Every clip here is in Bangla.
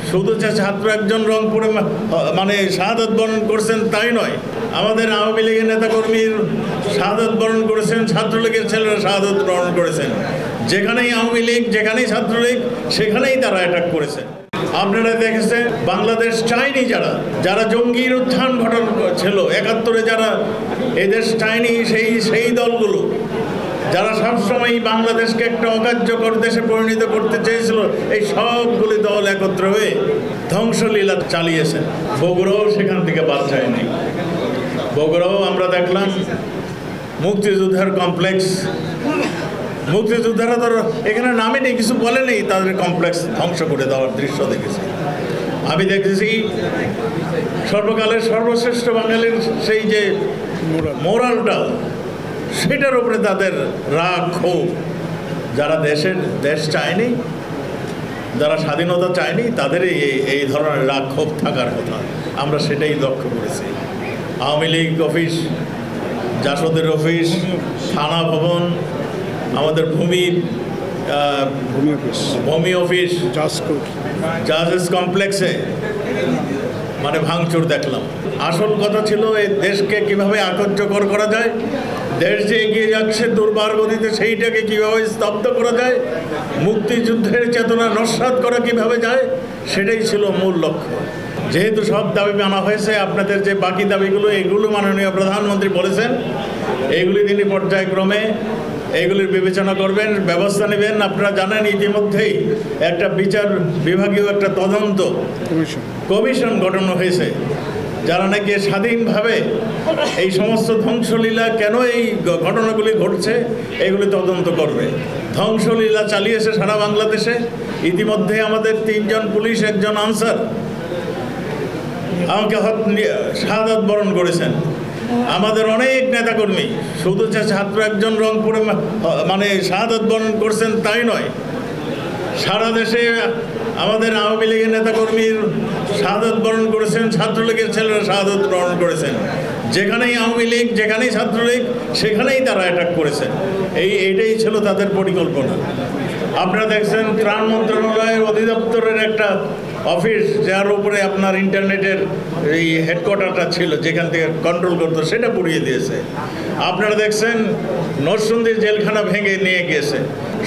শুধু ছাত্র একজন রংপুরে মানে শাহাদাত বরণ করছেন তাই নয়, আমাদের আওয়ামী লীগের নেতাকর্মীর শাহাদাত বরণ করেছেন, ছাত্রলীগের ছেলেরা শাহাদাত বরণ করেছেন। যেখানেই আওয়ামী লীগ, যেখানেই ছাত্রলীগ, সেখানেই তারা অ্যাটাক করেছে। আপনারা দেখেছেন বাংলাদেশ চায়নি যারা জঙ্গির উত্থান ঘটন ছিল ৭১-এ, যারা এই দেশ চায়নি সেই দলগুলো যারা সবসময় বাংলাদেশকে একটা অকার্যকর দেশে পরিণত করতে চেয়েছিল, এই সবগুলি দল একত্র হয়ে ধ্বংসলীলা চালিয়েছেন। বগুড়াও সেখান থেকে বাদ যায়নি। বগুড়াও আমরা দেখলাম মুক্তিযোদ্ধার কমপ্লেক্স, মুক্তিযোদ্ধারা তো এখানে নামে নেই, কিছু বলে নেই, তাদের কমপ্লেক্স ধ্বংস করে দেওয়ার দৃশ্য দেখেছি। আমি দেখেছি সর্বকালের সর্বশ্রেষ্ঠ বাঙালির সেই যে মোরালটা, সেটার উপরে তাদের রাগ ক্ষোভ। যারা দেশ চায়নি, যারা স্বাধীনতা চায়নি, তাদেরই এই ধরনের রাগ ক্ষোভ থাকার কথা। আমরা সেটাই লক্ষ্য করেছি। আওয়ামী লীগ অফিস, জাসদের অফিস, থানা ভবন, আমাদের ভূমি অফিস, জাজেস কমপ্লেক্সে মানে ভাঙচুর দেখলাম। আসল কথা ছিল এই দেশকে কিভাবে আকার্যকর করা যায়, দেশ যে এগিয়ে যাচ্ছে দুর্বার গতিতে সেইটাকে কিভাবে স্তব্ধ করা যায়, মুক্তিযুদ্ধের চেতনা নস্যাৎ করা কিভাবে যায়, সেটাই ছিল মূল লক্ষ্য। যেহেতু সব দাবি মানা হয়েছে, আপনাদের যে বাকি দাবিগুলো, এগুলো মাননীয় প্রধানমন্ত্রী বলেছেন, এগুলি তিনি পর্যায়ক্রমে এইগুলির বিবেচনা করবেন, ব্যবস্থা নেবেন। আপনারা জানেন ইতিমধ্যেই একটা বিচার বিভাগীয় একটা তদন্ত কমিশন গঠন হয়েছে, যারা নাকি স্বাধীনভাবে এই সমস্ত ধ্বংসলীলা কেন এই ঘটনাগুলি ঘটছে এগুলি তদন্ত করবে। ধ্বংসলীলা চালিয়েছে সারা বাংলাদেশে। ইতিমধ্যে আমাদের ৩ জন পুলিশ, 1 জন আনসার আমাকে শাহাদাত বরণ করেছেন। আমাদের অনেক নেতাকর্মী, শুধু ছাত্র একজন রংপুরে মানে শাহাদাত বরণ করছেন তাই নয়, সারা দেশে আমাদের আওয়ামী লীগের নেতাকর্মীর শাহাদাত বরণ করেছেন, ছাত্রলীগের ছেলেরা শাহাদাত বরণ করেছেন। যেখানেই আওয়ামী লীগ, যেখানেই ছাত্রলীগ, সেখানেই তারা অ্যাটাক করেছেন। এইটাই ছিল তাদের পরিকল্পনা। আপনারা দেখছেন ত্রাণ মন্ত্রণালয়ের অধিদপ্তরের একটা অফিস, যার উপরে আপনার ইন্টারনেটের এই হেডকোয়ার্টারটা ছিল, যেখান থেকে কন্ট্রোল করতো, সেটা পুড়িয়ে দিয়েছে। আপনারা দেখছেন নরসিংদীর জেলখানা ভেঙে নিয়ে গিয়েছে।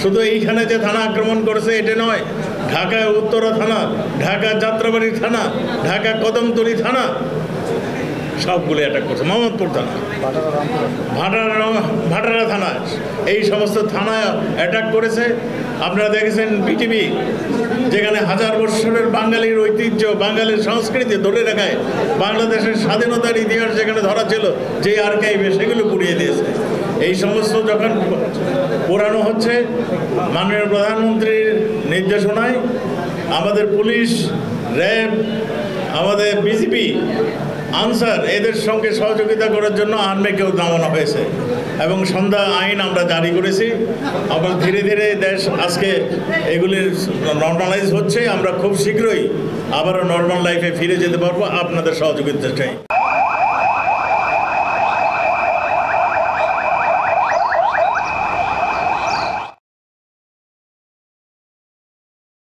শুধু এইখানে যে থানা আক্রমণ করেছে এটা নয়, ঢাকায় উত্তরা থানা, ঢাকা যাত্রাবাড়ি থানা, ঢাকা কদমতলী থানা, সবগুলো অ্যাটাক করছে। মোহাম্মদপুর থানা, ভাটারা থানা, এই সমস্ত থানায় অ্যাটাক করেছে। আপনারা দেখেছেন বিটিভি, যেখানে 1000 বৎসরের বাঙালির ঐতিহ্য, বাঙালির সংস্কৃতি ধরে রাখায় বাংলাদেশের স্বাধীনতার ইতিহাস যেখানে ধরা ছিল, যে আর্কাইভে, সেগুলো পুড়িয়ে দিয়েছে। এই সমস্ত যখন পোড়ানো হচ্ছে, মাননীয় প্রধানমন্ত্রীর নির্দেশনায় আমাদের পুলিশ, র্যাব, আমাদের বিজিবি, আনসার, এদের সঙ্গে সহযোগিতা করার জন্য আর্মিকেও নামানো হয়েছে এবং সন্ধ্যা আইন আমরা জারি করেছি। আবার ধীরে ধীরে দেশ আজকে এগুলির নর্মালাইজ হচ্ছে। আমরা খুব শীঘ্রই আবারও নর্মাল লাইফে ফিরে যেতে পারবো, আপনাদের সহযোগিতা চাই।